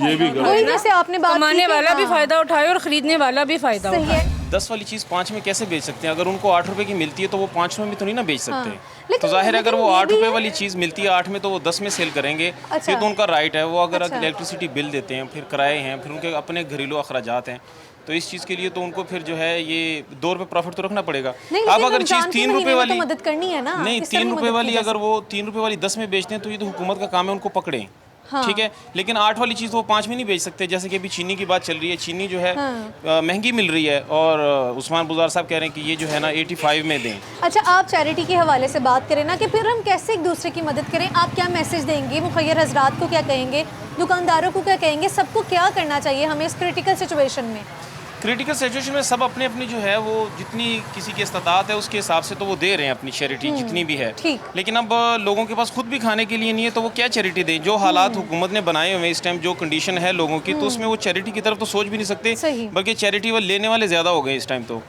ये भी जैसे आपने बात कमाने वाला भी फ़ायदा उठाए और ख़रीदने वाला भी फ़ायदा उठाए। 10 वाली चीज़ 5 में कैसे बेच सकते हैं? अगर उनको 8 रुपए की मिलती है तो वो 5 में भी तो नहीं ना बेच सकते। तो जाहिर है अगर वो 8 रुपए वाली चीज़ मिलती है 8 में तो वो 10 में सेल करेंगे। ये तो उनका राइट है। वो अगर इलेक्ट्रिसिटी बिल देते हैं, फिर किराए हैं, फिर उनके अपने घरेलू अखराजात हैं, तो इस चीज़ के लिए तो उनको फिर जो है ये 2 रुपए प्रॉफिट तो रखना पड़ेगा। अब अगर चीज़ 3 रुपए वाली मदद करनी है ना, नहीं 3 रुपए वाली, अगर वो 3 रुपए वाली 10 में बेचते हैं तो ये तो हुकूमत का काम है उनको पकड़ें। ठीक है, लेकिन 8 वाली चीज़ वो 5 में नहीं बेच सकते। जैसे कि अभी चीनी की बात चल रही है, चीनी जो है महंगी मिल रही है और उस्मान बुज़ार साहब कह रहे हैं कि ये जो है ना 85 में दें। अच्छा, आप चैरिटी के हवाले से बात करें ना कि फिर हम कैसे एक दूसरे की मदद करें। आप क्या मैसेज देंगे? मुखय्यर हज़रात को क्या कहेंगे? दुकानदारों को क्या कहेंगे? सबको क्या करना चाहिए हमें इस क्रिटिकल सिचुएशन में? क्रिटिकल सिचुएशन में सब अपने अपनी जो है वो जितनी किसी की इस्तात है उसके हिसाब से तो वो दे रहे हैं अपनी चैरिटी जितनी भी है। लेकिन अब लोगों के पास खुद भी खाने के लिए नहीं है तो वो क्या चैरिटी दें? जो हालात हुकूमत ने बनाए हुए हैं इस टाइम, जो कंडीशन है लोगों की, तो उसमें वो चैरिटी की तरफ तो सोच भी नहीं सकते, बल्कि चैरिटी वाले लेने वाले ज़्यादा हो गए इस टाइम। तो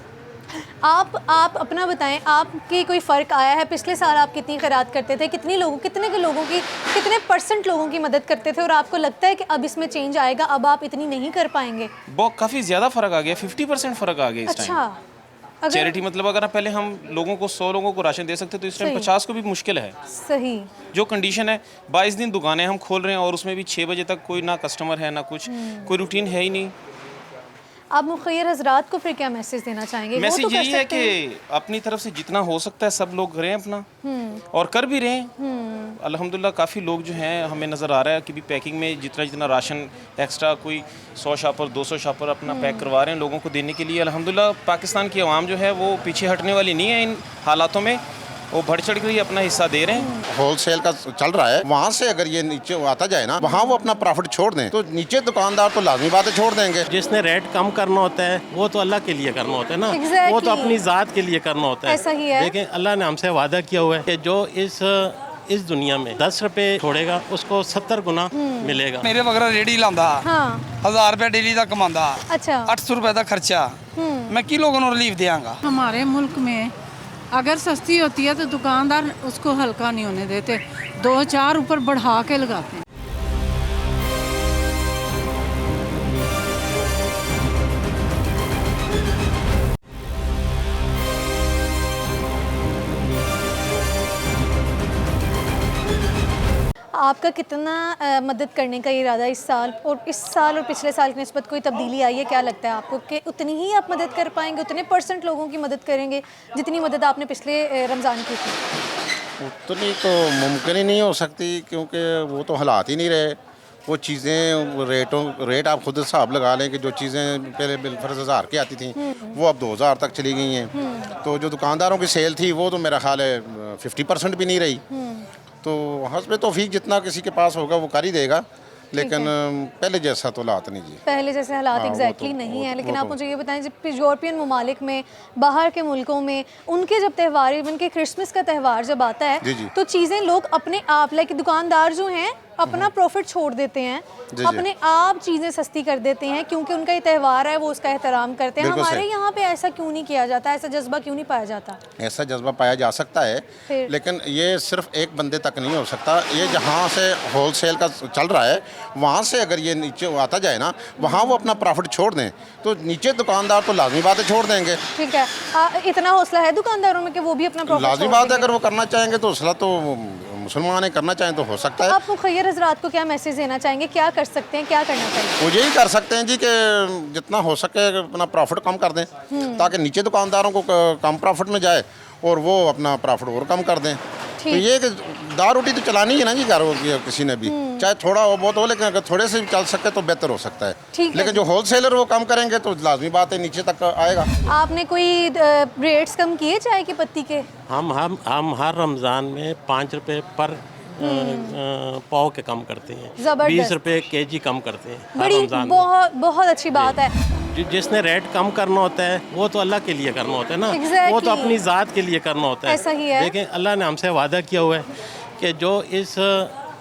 आप अपना बताएं, आपके कोई फ़र्क आया है? पिछले साल आप कितनी खैरात करते थे, कितने % लोगों की मदद करते थे और आपको लगता है कि अब इसमें चेंज आएगा, अब आप इतनी नहीं कर पाएंगे? बहुत काफ़ी ज़्यादा फ़र्क आ गया, 50% फ़र्क आ गया इस टाइम। चैरिटी मतलब अगर पहले हम लोगों को 100 लोगों को राशन दे सकते तो इस टाइम 50 को भी मुश्किल है। सही जो कंडीशन है, 22 दिन दुकानें हम खोल रहे हैं और उसमें भी 6 बजे तक कोई ना कस्टमर है ना कुछ, कोई रूटीन है ही नहीं। आप मुखय्यर हज़रात को फिर क्या मैसेज देना चाहेंगे? मैसेज यही है कि अपनी तरफ से जितना हो सकता है सब लोग करें अपना, और कर भी रहे हैं। अल्हम्दुलिल्लाह काफ़ी लोग जो हैं हमें नज़र आ रहा है कि भी पैकिंग में जितना राशन एक्स्ट्रा कोई 100 शॉपर 200 शॉपर अपना पैक करवा रहे हैं लोगों को देने के लिए। अल्हम्दुलिल्लाह पाकिस्तान की आवाम जो है वो पीछे हटने वाली नहीं है इन हालातों में, वो बढ़ चढ़ कर अपना हिस्सा दे रहे हैं। होलसेल का चल रहा है, वहाँ से अगर ये नीचे आता जाए ना, वहाँ वो अपना प्रॉफिट छोड़ दें तो नीचे दुकानदार तो लाजमी बात है छोड़ देंगे। जिसने रेट कम करना होता है वो तो अल्लाह के लिए करना होता है ना, वो तो अपनी ज़ात के लिए करना होता है। ऐसा ही है। लेकिन अल्लाह ने हमसे वादा किया हुआ है कि जो इस दुनिया में 10 रुपए छोड़ेगा उसको 70 गुना मिलेगा। मेरे वगैरह रेडी लांदा 1000 रुपया डेली का कमांदा, अच्छा 800 रुपए का खर्चा, मैं की लोगों को रिलीफ देंगा। हमारे मुल्क में अगर सस्ती होती है तो दुकानदार उसको हल्का नहीं होने देते, 2-4 ऊपर बढ़ा के लगाते हैं। आपका कितना मदद करने का इरादा इस साल और पिछले साल की निस्बत कोई तब्दीली आई है? क्या लगता है आपको कि उतनी ही आप मदद कर पाएंगे, उतने % लोगों की मदद करेंगे जितनी मदद आपने पिछले रमज़ान की थी? उतनी तो मुमकिन ही नहीं हो सकती, क्योंकि वो तो हालात ही नहीं रहे। वो चीज़ें रेट आप खुद हिसाब लगा लें कि जो चीज़ें पहले बिलफर्ज 1000 की आती थी वो अब 2000 तक चली गई हैं। तो जो दुकानदारों की सेल थी वो तो मेरा ख्याल है 50% भी नहीं रही। तो हस्बे तौफीक जितना किसी के पास होगा वो कर ही देगा, लेकिन पहले जैसा तो हालात नहीं जी। पहले जैसे हालात एग्जैक्टली नहीं है। लेकिन आप मुझे ये बताएं, जब यूरोपियन ममालिक में, बाहर के मुल्कों में उनके जब त्यौहार, इवन के क्रिसमस का त्यौहार जब आता है तो चीज़ें लोग अपने आप, लाइक दुकानदार जो हैं अपना प्रॉफिट छोड़ देते हैं, अपने आप चीज़ें सस्ती कर देते हैं क्योंकि उनका ये त्यौहार है, वो उसका एहतराम करते हैं। हमारे यहाँ पे ऐसा क्यों नहीं किया जाता? ऐसा जज्बा क्यों नहीं पाया जाता? ऐसा जज्बा पाया जा सकता है, लेकिन ये सिर्फ एक बंदे तक नहीं हो सकता। ये जहाँ से होलसेल का चल रहा है वहाँ से अगर ये नीचे आता जाए ना, वहाँ वो अपना प्रॉफिट छोड़ दें तो नीचे दुकानदार तो लाजमी बात है छोड़ देंगे। ठीक है, इतना हौसला है दुकानदारों में कि वो भी अपना प्रॉफिट लाजमी बात है, अगर वो करना चाहेंगे तो हौसला तो मुसलमान है, करना चाहें तो हो सकता है। आप मुखय्यर हज़रात को क्या मैसेज देना चाहेंगे? क्या कर सकते हैं, क्या करना चाहिए? वो यही कर सकते हैं जी कि जितना हो सके अपना प्रॉफिट कम कर दें ताकि नीचे दुकानदारों को कम प्रॉफिट में जाए और वो अपना प्रॉफिट और कम कर दें। तो ये कि दाल रोटी तो चलानी है ना जी घर किसी ने भी, चाहे थोड़ा हो बहुत हो, लेकिन अगर थोड़े से भी चल सके तो बेहतर हो सकता है। लेकिन जो होलसेलर वो कम करेंगे तो लाजमी बात है नीचे तक आएगा। आपने कोई रेट्स कम किए चाय की पत्ती के? हम हर रमज़ान में 5 रुपये पर पाव के कम करते हैं, 20 रुपये kg कम करते हैं हर रमज़ान में। बहुत अच्छी बात है। जिसने रेट कम करना होता है वो तो अल्लाह के लिए करना होता है ना, वो तो अपनी ज़ात के लिए करना होता है। ऐसा ही है। लेकिन अल्लाह ने हमसे वादा किया हुआ है कि जो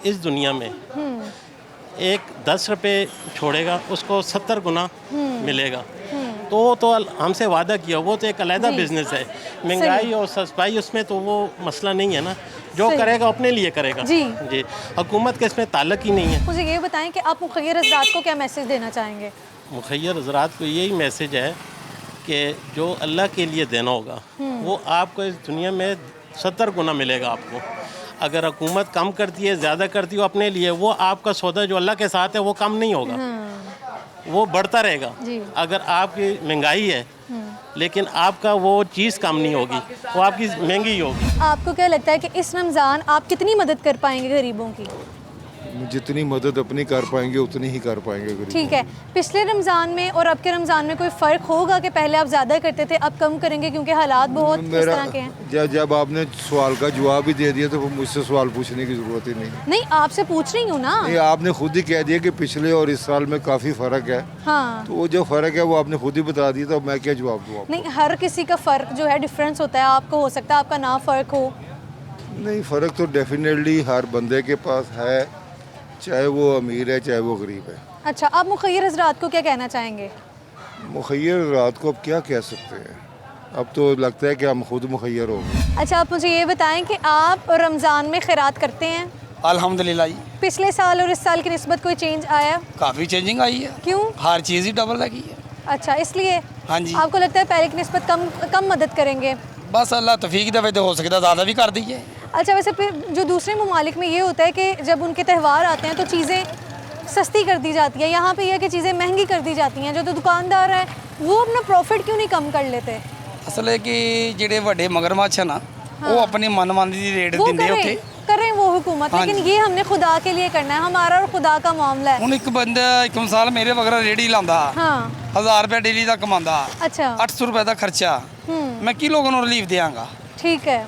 इस दुनिया में एक 10 रुपये छोड़ेगा उसको 70 गुना मिलेगा। तो हमसे वादा किया, वो तो एक अलहदा बिजनेस है। महंगाई और सस्ताई उसमें तो वो मसला नहीं है ना, जो करेगा अपने लिए करेगा जी। हुकूमत के इसमें ताल्लुक ही नहीं है। मुझे ये बताएं कि आप मुखय्यर हज़रात को क्या मैसेज देना चाहेंगे? मुखय्यर हज़रात को यही मैसेज है कि जो अल्लाह के लिए देना होगा वो आपको इस दुनिया में 70 गुना मिलेगा आपको। अगर हुकूमत कम करती है, ज़्यादा करती है अपने लिए, वो आपका सौदा जो अल्लाह के साथ है वो कम नहीं होगा, वो बढ़ता रहेगा। अगर आपकी महंगाई है लेकिन आपका वो चीज़ कम नहीं होगी, वो आपकी महंगी होगी। आपको क्या लगता है कि इस रमज़ान आप कितनी मदद कर पाएंगे गरीबों की? जितनी मदद अपनी कर पाएंगे उतनी ही कर पाएंगे गरीब। ठीक है, पिछले रमज़ान में और अब के रमज़ान में कोई फ़र्क होगा कि पहले आप ज़्यादा करते थे अब कम करेंगे क्योंकि हालात बहुत इस तरह के हैं? जब आपने सवाल का जवाब ही दे दिया तो मुझसे सवाल पूछने की ज़रूरत ही नहीं। आपसे पूछ रही हूँ ना। नहीं, आपने खुद ही कह दिया कि पिछले और इस साल में काफ़ी फ़र्क है। हाँ। तो वो जो फ़र्क है वो आपने खुद ही बता दिया, तो मैं क्या जवाब दूँ? नहीं, हर किसी का फ़र्क जो है डिफरेंस होता है। आपको हो सकता है आपका ना फ़र्क हो। नहीं, फ़र्क तो डेफिनेटली हर बंदे के पास है, चाहे वो अमीर है चाहे वो गरीब है। अच्छा, आप मुखय्यर हज़रात को क्या कहना चाहेंगे? मुखय्यर हज़रात को अब क्या कह सकते हैं, अब तो लगता है कि हम खुद मुखय्यर हो गए। अच्छा, आप मुझे ये बताएं कि आप रमज़ान में खैरात करते हैं? अल्हम्दुलिल्लाह। पिछले साल और इस साल की निस्बत कोई चेंज आया? काफ़ी चेंजिंग आई है। क्यों? हर चीज़ ही डबल लगी है। अच्छा, इसलिए? हाँ जी। आपको लगता है पहले की निस्बत कम मदद करेंगे? बस अल्लाह तौफीक दे तो हो सकता है ज़्यादा भी कर दी है। अच्छा, वैसे फिर जो दूसरे ममालिक में ये होता है कि जब उनके त्यौहार आते हैं तो चीज़ें सस्ती कर दी जाती है, यहाँ पे यह है कि चीज़ें महंगी कर दी जाती हैं। जो तो दुकानदार है वो अपना प्रॉफिट क्यों नहीं कम कर लेते? असल है कि जेडे बड़े मगरमच्छ है ना, वो अपनी मनमानी दी रेट देंगे उठे करें वो हुकूमत। हाँ लेकिन ये हमने खुदा के लिए करना है, हमारा और खुदा का मामला है। ਹੁਣ ਇੱਕ ਬੰਦਾ ਇੱਕ ਮਿਸਾਲ ਮੇਰੇ ਵਗਰਾ ਰੇੜੀ ਲਾਉਂਦਾ हाँ 1000 रुपया डेली ਦਾ ਕਮਾਉਂਦਾ अच्छा 800 रुपए ਦਾ ਖਰਚਾ मैं की लोगों को रिलीफ देंगा। ठीक है,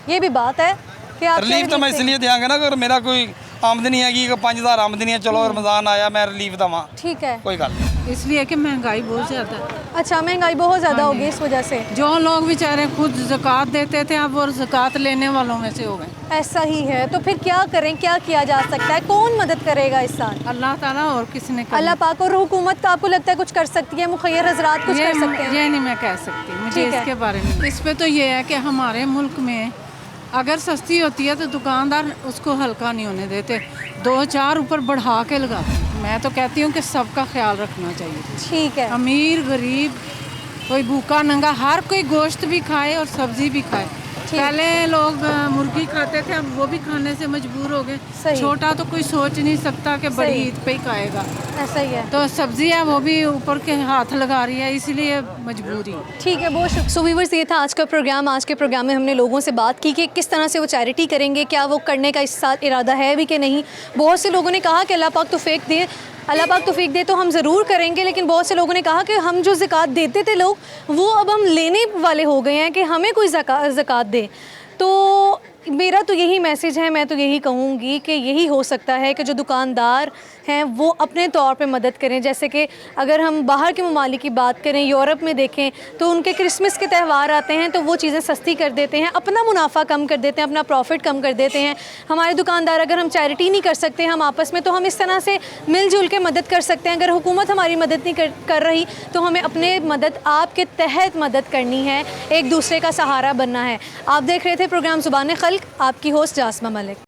ये भी बात है कि आप रिलीफ तो मैं इसलिए देंगे ना अगर मेरा कोई आमदनी है कि 5000 आमदनी है, चलो रमज़ान आया मैं रिलीफ दवा। ठीक है, कोई गल इसलिए कि महंगाई बहुत ज़्यादा है। अच्छा, महंगाई बहुत ज़्यादा होगी इस वजह से। जो लोग बेचारे खुद ज़कात देते थे अब वो ज़कात लेने वालों में से हो गए। ऐसा ही है, तो फिर क्या करें, क्या किया जा सकता है? कौन मदद करेगा इस साल? अल्लाह ताला, और किसने? अल्लाह पाक और हुकूमत का आपको लगता है कुछ कर सकती है? मुखय्यर हज़रात कुछ कर सकते हैं? ये नहीं मैं कह सकती, मुझे इसके बारे में। इस पे तो ये है कि हमारे मुल्क में अगर सस्ती होती है तो दुकानदार उसको हल्का नहीं होने देते, 2-4 ऊपर बढ़ा के लगाते। मैं तो कहती हूँ कि सबका ख्याल रखना चाहिए। ठीक है, अमीर गरीब कोई भूखा नंगा हर कोई गोश्त भी खाए और सब्जी भी खाए, पहले लोग मुर्गी खाते थे, अब वो भी खाने से मजबूर हो गए। छोटा तो कोई सोच नहीं सकता कि बड़ी ईद पे ही खाएगा, ऐसा ही है। तो सब्जियां वो भी ऊपर के हाथ लगा रही है, इसलिए मजबूरी। ठीक है, बहुत शुक्रिया। सो व्यूअर्स, ये था आज का प्रोग्राम। आज के प्रोग्राम में हमने लोगों से बात की कि किस तरह से वो चैरिटी करेंगे, क्या वो करने का इस साल इरादा है भी कि नहीं। बहुत से लोगों ने कहा कि अल्लाह पाक तौफीक दे तो हम ज़रूर करेंगे, लेकिन बहुत से लोगों ने कहा कि हम जो ज़कात देते थे लोग, वो अब हम लेने वाले हो गए हैं कि हमें कोई ज़कात दे। तो मेरा तो यही मैसेज है, मैं तो यही कहूँगी कि यही हो सकता है कि जो दुकानदार हैं वो अपने तौर पे मदद करें। जैसे कि अगर हम बाहर के ममालिक की बात करें, यूरोप में देखें तो उनके क्रिसमस के त्यौहार आते हैं तो वो चीज़ें सस्ती कर देते हैं, अपना मुनाफा कम कर देते हैं, अपना प्रॉफिट कम कर देते हैं। हमारे दुकानदार, अगर हम चैरिटी नहीं कर सकते हम आपस में, तो हम इस तरह से मिलजुल के मदद कर सकते हैं। अगर हुकूमत हमारी मदद नहीं कर रही तो हमें अपने मदद आपके तहत मदद करनी है, एक दूसरे का सहारा बनना है। आप देख रहे थे प्रोग्राम ज़ुबान-ए-खल्क़, आपकी होस्ट जासमा मलिक।